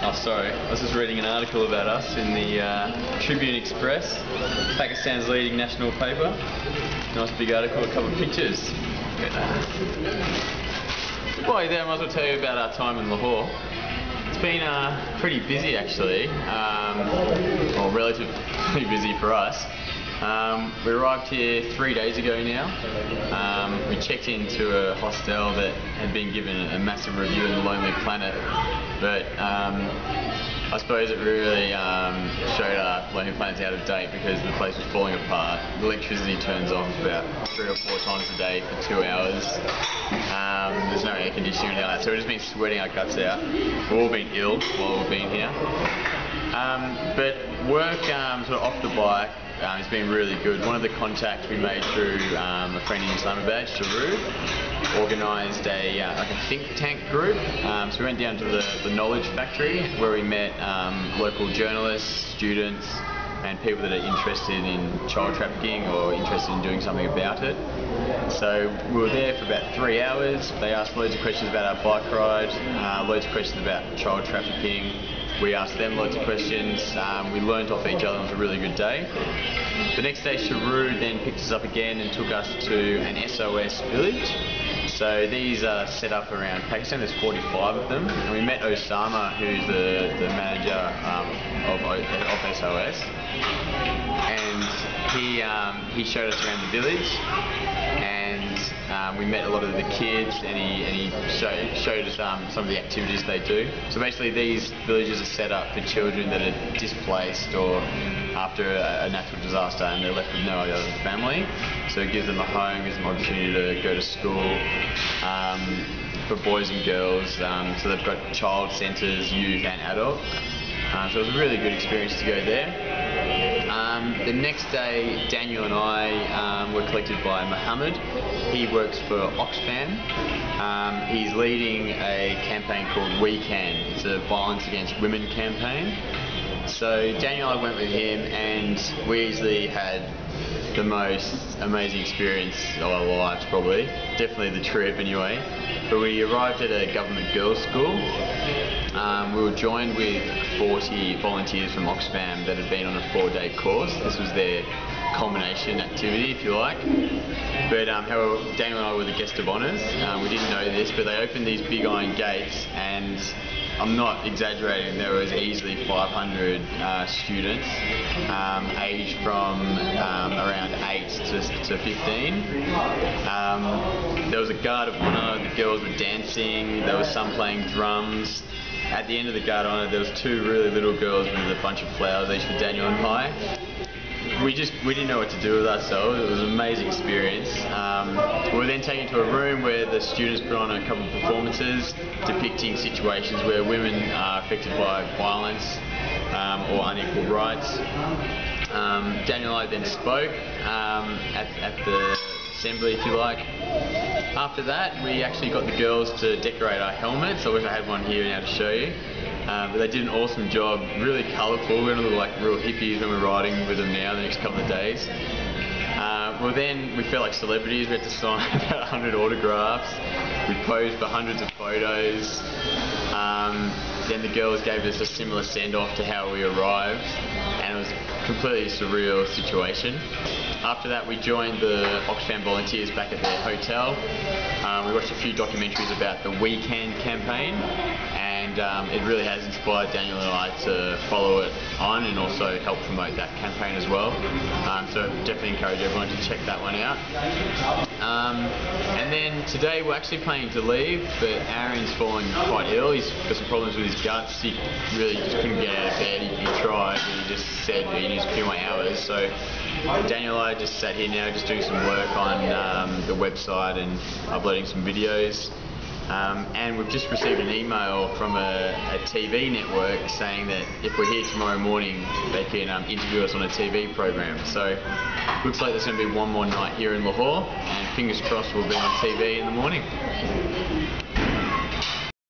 Oh, sorry. I was just reading an article about us in the Tribune Express, Pakistan's leading national paper. Nice big article, a couple of pictures. Well, there, I might as well tell you about our time in Lahore. It's been pretty busy actually, or relatively busy for us. We arrived here 3 days ago now. We checked into a hostel that had been given a massive review in the Lonely Planet, but I suppose it really showed our Lonely Planet's out of date because the place was falling apart. The electricity turns off about 3 or 4 times a day for 2 hours. There's no air conditioning and all that, so we've just been sweating our guts out. We've all been ill while we've been here. But work sort of off the bike has been really good. One of the contacts we made through a friend in Islamabad, Sharu, organised a like a think tank group. So we went down to the Knowledge Factory where we met local journalists, students and people that are interested in child trafficking or interested in doing something about it. So we were there for about 3 hours. They asked loads of questions about our bike ride, loads of questions about child trafficking. We asked them loads of questions. We learned off each other. It was a really good day. The next day, Sharu then picked us up again and took us to an SOS village. So these are set up around Pakistan. There's 45 of them. And we met Osama, who's the manager of SOS. And he showed us around the village. And we met a lot of the kids, and he showed us some of the activities they do. So basically these villages are set up for children that are displaced or after a natural disaster and they're left with no other family. So it gives them a home, gives them an opportunity to go to school for boys and girls. So they've got child centres, youth and adult. So it was a really good experience to go there. The next day, Daniel and I were collected by Mohammed. He works for Oxfam. He's leading a campaign called We Can. It's a violence against women campaign. So Daniel and I went with him and we easily had the most amazing experience of our lives probably. Definitely the trip anyway. But we arrived at a government girls' school. We were joined with 40 volunteers from Oxfam that had been on a 4-day course. This was their culmination activity, if you like. But however, Daniel and I were the guest of honours. We didn't know this, but they opened these big iron gates, and I'm not exaggerating, there was easily 500 students, aged from around 8 to 15. There was a guard of honour, the girls were dancing, there was some playing drums. At the end of the guard of honour there was 2 really little girls with a bunch of flowers, each for Daniel and I. We didn't know what to do with ourselves. It was an amazing experience. We were then taken to a room where the students put on a couple of performances depicting situations where women are affected by violence or unequal rights. Daniel and I then spoke at the assembly, if you like. After that, we actually got the girls to decorate our helmets. I wish I had one here now to show you. But they did an awesome job, really colourful. We're going to look like real hippies when we're riding with them now the next couple of days. Well then, we felt like celebrities. We had to sign about 100 autographs. We posed for hundreds of photos. Then the girls gave us a similar send-off to how we arrived, and it was a completely surreal situation. After that, we joined the Oxfam volunteers back at their hotel. We watched a few documentaries about the We Can campaign, and it really has inspired Daniel and I to follow it on and also help promote that campaign as well. So definitely encourage everyone to check that one out. And then today we're actually planning to leave, but Aaron's fallen quite ill. He's got some problems with his guts. He really just couldn't get out of bed. He tried, but he just said he needs a few more hours. So Daniel and I just sat here now just doing some work on the website and uploading some videos. And we've just received an email from a TV network saying that if we're here tomorrow morning they can interview us on a TV program. So looks like there's going to be one more night here in Lahore, and fingers crossed we'll be on TV in the morning.